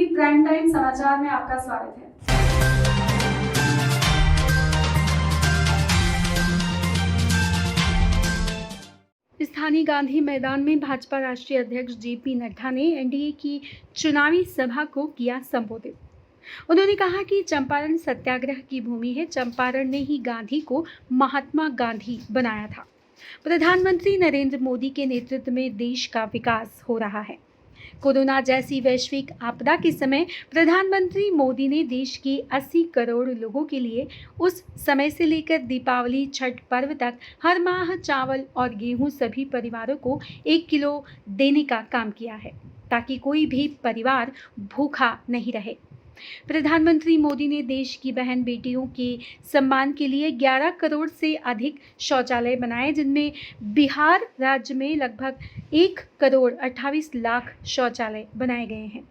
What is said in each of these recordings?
TV prime time समाचार में आपका स्वागत है। स्थानीय गांधी मैदान में भाजपा राष्ट्रीय अध्यक्ष जेपी नड्डा ने एनडीए की चुनावी सभा को किया संबोधित। उन्होंने कहा कि चंपारण सत्याग्रह की भूमि है। चंपारण ने ही गांधी को महात्मा गांधी बनाया था। प्रधानमंत्री नरेंद्र मोदी के नेतृत्व में देश का विकास हो रहा है। कोरोना जैसी वैश्विक आपदा के समय प्रधानमंत्री मोदी ने देश के 80 करोड़ लोगों के लिए उस समय से लेकर दीपावली छठ पर्व तक हर माह चावल और गेहूं सभी परिवारों को 1 किलो देने का काम किया है, ताकि कोई भी परिवार भूखा नहीं रहे। प्रधानमंत्री मोदी ने देश की बहन बेटियों के सम्मान के लिए 11 करोड़ से अधिक शौचालय बनाए, जिनमें बिहार राज्य में लगभग 1 करोड़ 28 लाख शौचालय बनाए गए हैं।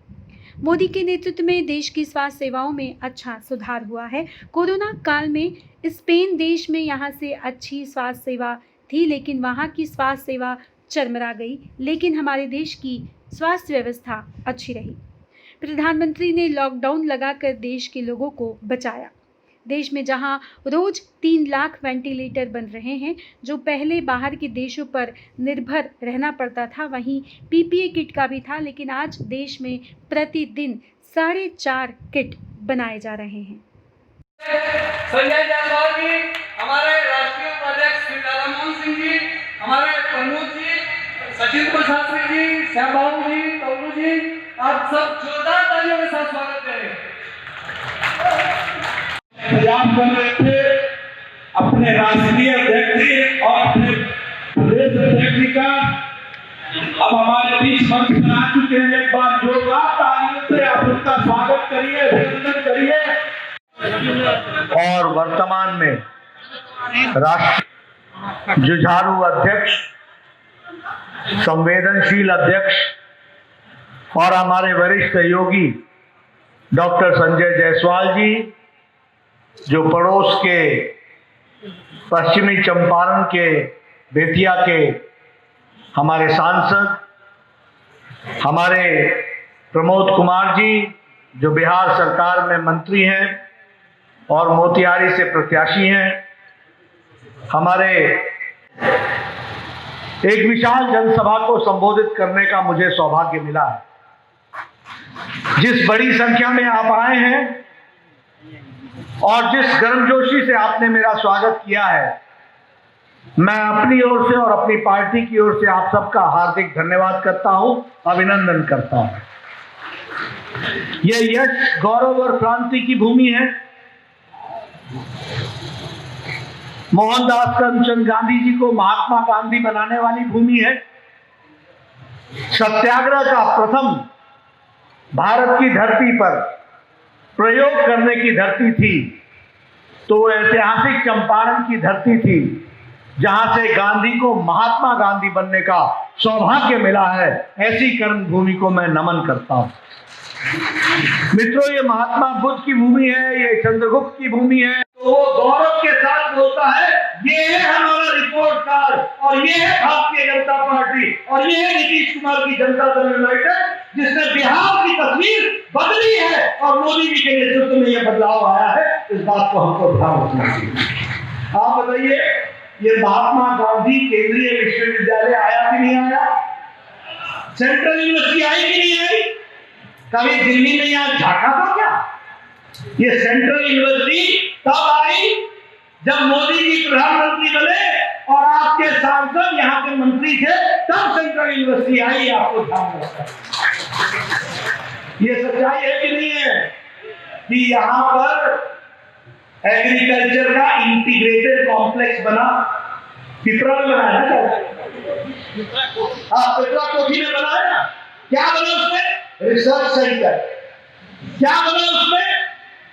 मोदी के नेतृत्व में देश की स्वास्थ्य सेवाओं में अच्छा सुधार हुआ है। कोरोना काल में स्पेन देश में यहाँ से अच्छी स्वास्थ्य सेवा थी, लेकिन वहाँ की स्वास्थ्य सेवा चरमरा गई, लेकिन हमारे देश की स्वास्थ्य व्यवस्था अच्छी रही। प्रधानमंत्री ने लॉकडाउन लगाकर देश के लोगों को बचाया। देश में जहां रोज 3 लाख वेंटिलेटर बन रहे हैं, जो पहले बाहर के देशों पर निर्भर रहना पड़ता था, वहीं पीपीई किट का भी था, लेकिन आज देश में प्रतिदिन 4.5 किट बनाए जा रहे हैं। संजय जायसवाल जी, हमारे राष्ट्रीय उपाध्यक्ष श्री राधामोहन सिंह जी, हमारे प्रमुख जी सचिन शास्त्री जी, श्याम बाबू जी, तवलू जी, आप सब जोरदार तालियों के साथ स्वागत करें। प्रयास कर रहे थे अपने राष्ट्रीय अध्यक्ष और अपने प्रदेश अध्यक्ष का, अब हमारे बीच मंच पर आ चुके हैं। एक बार जोरदार तालियों से आप उनका स्वागत करिए, अभिनंदन करिए। और वर्तमान में राष्ट्रीय जुझारू अध्यक्ष, संवेदनशील अध्यक्ष और हमारे वरिष्ठ सहयोगी डॉक्टर संजय जायसवाल जी, जो पड़ोस के पश्चिमी चंपारण के बेतिया के हमारे सांसद, हमारे प्रमोद कुमार जी, जो बिहार सरकार में मंत्री हैं और मोतिहारी से प्रत्याशी हैं, हमारे एक विशाल जनसभा को संबोधित करने का मुझे सौभाग्य मिला है। जिस बड़ी संख्या में आप आए हैं और जिस गर्मजोशी से आपने मेरा स्वागत किया है, मैं अपनी ओर से और अपनी पार्टी की ओर से आप सबका हार्दिक धन्यवाद करता हूं, अभिनंदन करता हूं। यह यश, गौरव और क्रांति की भूमि है। मोहनदास करमचंद गांधी जी को महात्मा गांधी बनाने वाली भूमि है। सत्याग्रह का प्रथम भारत की धरती पर प्रयोग करने की धरती थी, तो ऐतिहासिक चंपारण की धरती थी, जहां से गांधी को महात्मा गांधी बनने का सौभाग्य मिला है। ऐसी कर्म भूमि को मैं नमन करता हूं। मित्रों, ये महात्मा बुद्ध की भूमि है, ये चंद्रगुप्त की भूमि है। तो वो गौरव के साथ बोलता है, ये है हमारा रिपोर्ट कार्ड, और ये है भारतीय जनता पार्टी, और ये है नीतीश कुमार की जनता दल यूनाइटेड, जिसने बिहार की तस्वीर बदली है और मोदी जी के नेतृत्व में यह बदलाव आया है। इस बात को हमको ध्यान रखना चाहिए। आप बताइए, ये महात्मा गांधी केंद्रीय विश्वविद्यालय आया कि नहीं आया? सेंट्रल यूनिवर्सिटी आई कि नहीं आई? कभी दिल्ली में यहाँ झांका था क्या? ये सेंट्रल यूनिवर्सिटी तब आई जब मोदी जी प्रधानमंत्री बने और आपके सांसद यहाँ के मंत्री थे, तब सेंट्रल यूनिवर्सिटी आई। आपको ध्यान रखना, ये सच्चाई है कि नहीं है कि यहाँ पर एग्रीकल्चर का इंटीग्रेटेड कॉम्प्लेक्स बना, पिपरा में बना है ना? हाँ, पिपरा कोठी में बना है ना? क्या बना उसमें? Research centre. क्या बना उसमें?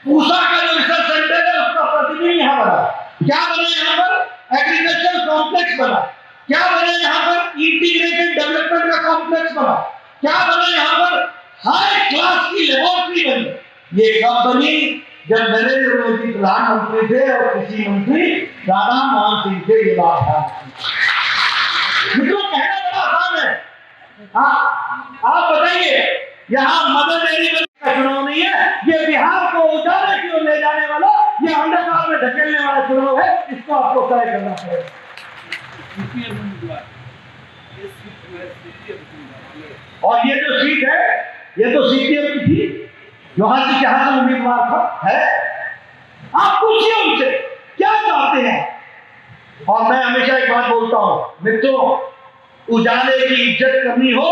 पूसा का जो रिसर्च सेंटर है उसका प्रतिबिंब यहाँ बना। क्या बना यहाँ पर? एग्रीकल्चर कॉम्प्लेक्स बना। क्या बना यहाँ पर? इंटीग्रेटेड डेवलपमेंट का कॉम्प्लेक्स बना। क्या बना यहाँ पर? हाई क्लास की लेबोरेटरी बनी। ये कब बनी? जब नरेंद्र मोदी प्रधानमंत्री थे और कृषि मंत्री राधामोहन सिंह थे। ये बात है। मित्रों, कहना बड़ा आसान है। हाँ, आप बताइए, यहाँ मदर डेयरी बदलने वाला चुनाव है, इसको आपको तय करना पड़ेगा। और ये जो सीट है, ये तो सीपीएम की थी, यहाँ से उम्मीदवार था है। आप पूछिए उनसे क्या चाहते हैं। और मैं हमेशा एक बात बोलता हूं मित्रों, उजाले की इज्जत करनी हो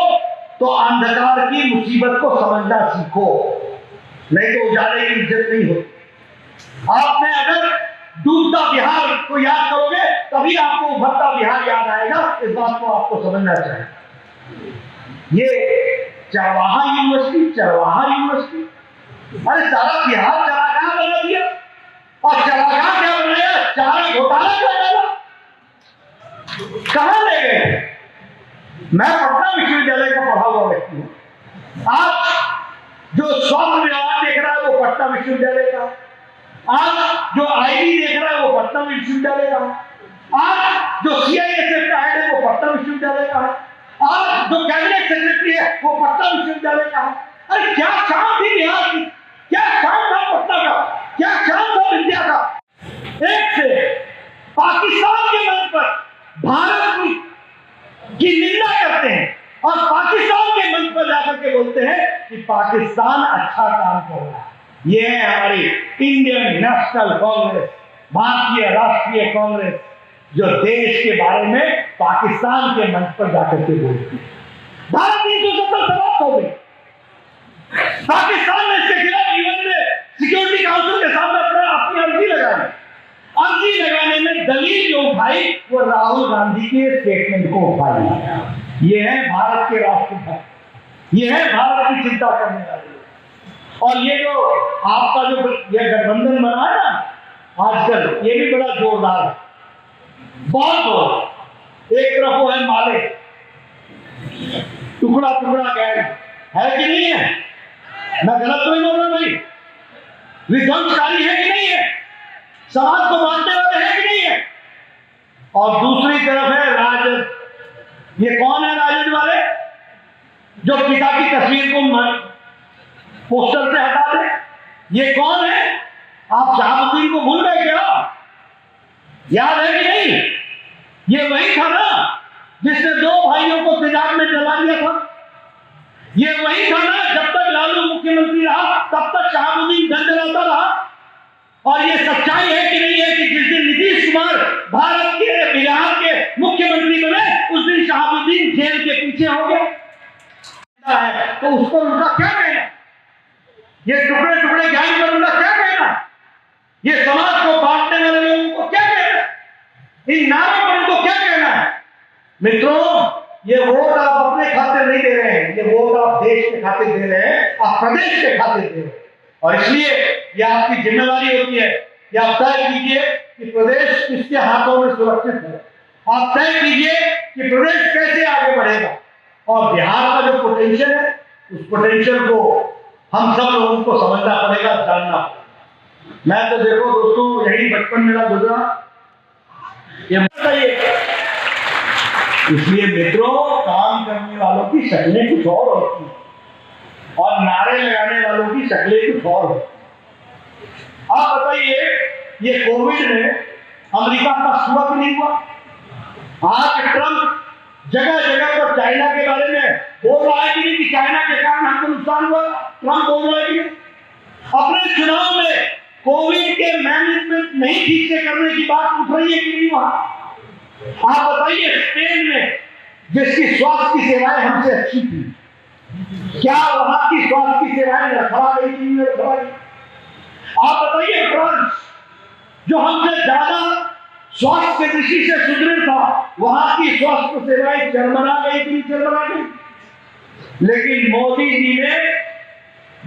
तो अंधकार की मुसीबत को समझना सीखो, नहीं तो उजाले की इज्जत नहीं होती। आपने अगर डूबता बिहार को याद करोगे तभी आपको उभरता बिहार याद आएगा। इस बात को आपको समझना चाहिए। ये चरवाहा यूनिवर्सिटी, अरे सारा बिहार चरागाह बना दिया। और चरागाह क्या बनाया? चारा घोटाला कर डाला। कहां ले गए? मैं पटना विश्वविद्यालय का पढ़ा हुआ व्यक्ति हूं। आज जो स्वास्थ्य विभाग देख रहा है वो पटना विश्वविद्यालय का, आज जो आईडी देख रहा है वो पटना विश्वविद्यालय का, आज जो सीआईएसएफ का हेड है वो पटना विश्वविद्यालय का है, आज जो कैबिनेट सेक्रेटरी है वो पटना विश्वविद्यालय का है। अरे क्या शान थी बिहार की, क्या शान था पटना का, क्या शान था विद्या का। एक से पाकिस्तान के मंच पर भारत की निंदा करते हैं और पाकिस्तान के मंच पर जाकर के बोलते हैं कि पाकिस्तान अच्छा काम कर रहा है। ये है हमारी इंडियन नेशनल कांग्रेस, भारतीय राष्ट्रीय कांग्रेस, जो देश के बारे में पाकिस्तान के मंच पर जाकर के बोलती है। भारत 370 समाप्त हो गई। पाकिस्तान ने इसके खिलाफ जीवन में सिक्योरिटी काउंसिल के सामने अपनी अर्जी लगाई। अर्जी लगाने में दलील जो उठाई वो राहुल गांधी के स्टेटमेंट को उठाई। ये है भारत के राष्ट्रभक्त, ये है भारत की चिंता करने वाले। और ये जो आपका जो ये गठबंधन बना है ना आजकल, ये भी बड़ा जोरदार है, बहुत जोर। एक तरफ वो है माले, टुकड़ा टुकड़ा गैंग है कि नहीं है? मैं गलत तो नहीं बोल रहा भाई? विध्वंसकारी है कि नहीं है? समाज को बांटने वाले हैं कि नहीं है? और दूसरी तरफ है राजद। ये कौन है राजद वाले? जो पिता की तस्वीर को पोस्टर से हटा दे। ये कौन है? आप शहाबुद्दीन को भूल गए क्या? याद है कि नहीं? ये वही था ना जिसने 2 भाइयों को तेजाब में जला दिया था। ये वही था ना, जब तक लालू मुख्यमंत्री रहा तब तक शहाबुद्दीन दंडलाता रहा। और ये सच्चाई है कि नहीं है कि जिस दिन नीतीश कुमार भारत के बिहार के मुख्यमंत्री बने उस दिन शहाबुद्दीन जेल के पीछे हो गया है। तो उसको उनका क्या कहना? ये टुकड़े टुकड़े गैंग पर उनका क्या कहना? ये समाज को बांटने वाले लोगों को क्या कहना? इन नारों पर उनको क्या कहना है? मित्रों, ये वोट आप अपने खाते नहीं दे रहे हैं, ये वोट आप देश के खाते दे रहे हैं, आप प्रदेश के खाते दे रहे हैं। और इसलिए ये आपकी जिम्मेदारी होती है कि आप तय कीजिए कि प्रदेश किसके हाथों में सुरक्षित है। आप तय कीजिए कि प्रदेश कैसे आगे बढ़ेगा। और बिहार का जो पोटेंशियल है उस पोटेंशियल को हम सब लोगों को समझना पड़ेगा, जानना पड़ेगा। मैं तो देखो दोस्तों, यही बचपन मेरा गुजरा, ये बताइए। इसलिए मित्रों, काम करने वालों की शक्लें कुछ और होती हैं और नारे लगाने वालों की शक्लें कुछ और होती हैं। आप बताइए, ये कोविड में अमेरिका का हुआ कि नहीं हुआ? आज ट्रंप जगह जगह पर चाइना के बारे में बोल रहा है कि नहीं कि चाइना के कारण हमको नुकसान हुआ। ट्रंप बोल रहा है कि अपने चुनाव में कोविड के मैनेजमेंट नहीं ठीक से करने की बात उठ रही है कि नहीं वहां? आप बताइए, स्पेन में जिसकी स्वास्थ्य की सेवाएं हमसे अच्छी थी, क्या वहां की स्वास्थ्य की सेवाएं रखवा गई थी? आप बताइए, फ्रांस जो हमसे ज्यादा स्वास्थ्य की दृष्टि से सुदृढ़ था, वहां की स्वास्थ्य सेवाएं चरमरा गई थी, चरमरा गई। लेकिन मोदी जी ने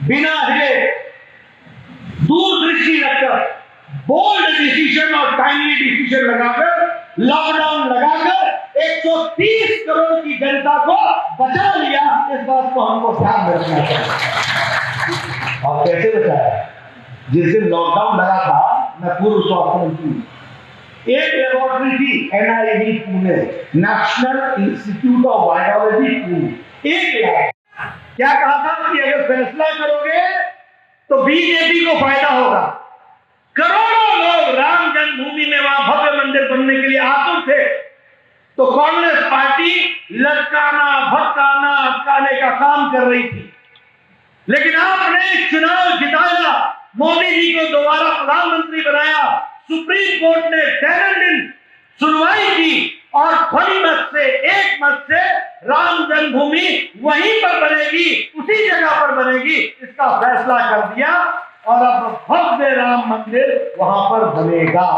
बिना हिले, दूरदृष्टि रखकर, बोल्ड डिसीजन और टाइमली डिसीजन लगाकर, लॉकडाउन लगाकर 130 करोड़ की जनता को बचा लिया। इस बात को हमको ध्यान रखना चाहिए। और कैसे बचाया? जिस दिन लॉकडाउन लगा था, मैं पूर्व स्वास्थ्य मंत्री, एक लेबोरेटरी थी NIV Pune, national institute of virology Pune, एक लैब। क्या कहा था कि अगर फैसला करोगे तो बीजेपी को फायदा होगा। करोड़ों लोग राम जन्म जन्मभूमि में वहां भव्य मंदिर बनने के लिए आतुर थे, तो कांग्रेस पार्टी लटकाना, भटकाना, अटकाने का काम कर रही थी। लेकिन आपने चुनाव जिताया, मोदी जी को दोबारा प्रधानमंत्री बनाया, सुप्रीम कोर्ट ने 13 दिन सुनवाई की और बड़ी मत से, एक मत से राम जन्मभूमि वहीं पर बनेगी, उसी जगह पर बनेगी, इसका फैसला कर दिया और अब भव्य राम मंदिर वहां पर बनेगा।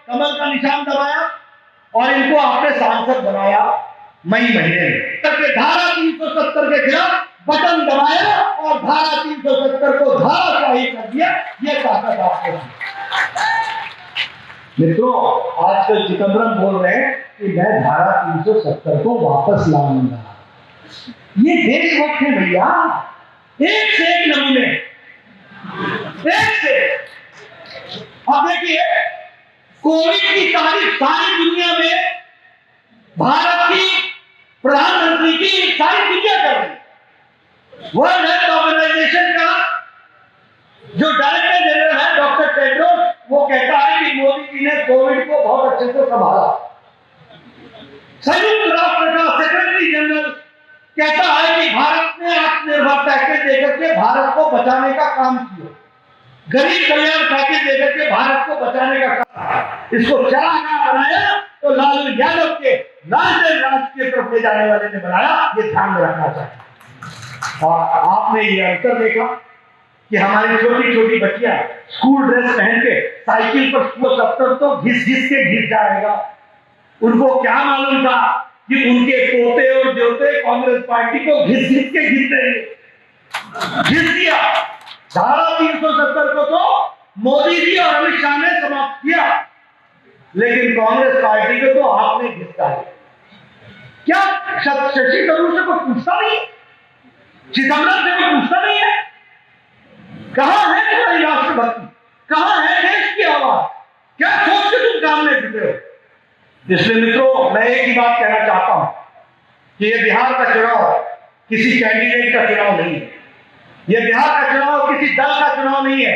कमल का निशान दबाया और इनको आपने सांसद बनाया मई महीने में। धारा 370 के खिलाफ बटन दबाया और धारा 370 को धाराशाही कर दिया। ये ताकत आपके मित्रों, आजकल चिदंबरम बोल रहे हैं कि मैं धारा 370 को वापस लाऊंगा। ये देशभक्त है भैया, एक से एक नमूने, एक से। अब देखिए, कोविड की तारीफ सारी दुनिया में भारत की प्रधानमंत्री की सारी दुनिया कर रही है। वर्ल्ड हेल्थ ऑर्गेनाइजेशन का जो डायरेक्टर जनरल है डॉक्टर टेड्रोस, वो कहता है कि मोदी जी ने कोविड को बहुत अच्छे से संभाला। संयुक्त राष्ट्र का सेक्रेटरी जनरल कहता है कि भारत ने आत्मनिर्भर पैकेज देकर के भारत को बचाने का काम किया, गरीब कल्याण पैकेज देकर के भारत को बचाने का काम। इसको चलाना बनाया तो लालू यादव के लालटेन राज की तरफ ले जाने वाले ने बनाया। ये ध्यान में रखना चाहिए। और आपने ये अंतर देखा कि हमारी छोटी छोटी बच्चियां स्कूल ड्रेस पहन के साइकिल पर स्कूल दफ्तर तो घिस के घिस जाएगा। उनको क्या मालूम था कि उनके पोते और जोते कांग्रेस पार्टी को घिस के घिस देंगे। घिस दिया। धारा 370 को तो मोदी जी और अमित शाह ने समाप्त किया, लेकिन कांग्रेस पार्टी को तो आपने घिसका है। क्या शशि थरूर से कोई पूछता नहीं, चिदंबरम से कोई पूछता नहीं है? कहां है तुम्हारी राष्ट्रभक्ति? कहां है देश की आवाज? क्या सोच के तुम काम में जुटे हो? इसलिए मित्रों, मैं एक ही बात कहना चाहता हूं कि यह बिहार का चुनाव किसी कैंडिडेट का चुनाव नहीं है। यह बिहार का चुनाव किसी दल का चुनाव नहीं है।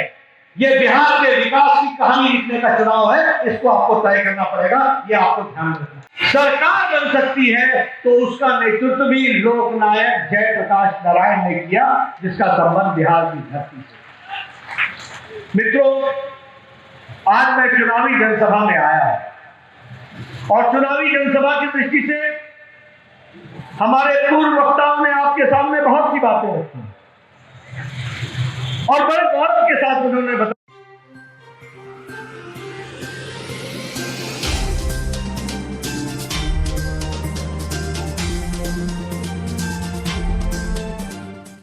यह बिहार के विकास की कहानी लिखने का चुनाव है। इसको आपको तय करना पड़ेगा, यह आपको ध्यान रखना। सरकार बन सकती है तो उसका नेतृत्व भी लोकनायक जयप्रकाश नारायण ने किया, जिसका संबंध बिहार की धरती से। मित्रों, आज मैं चुनावी जनसभा में आया और चुनावी जनसभा की दृष्टि से हमारे पूर्व वक्ताओं ने आपके सामने बहुत सी बातें रखी और बड़े गौरव के साथ उन्होंने बताया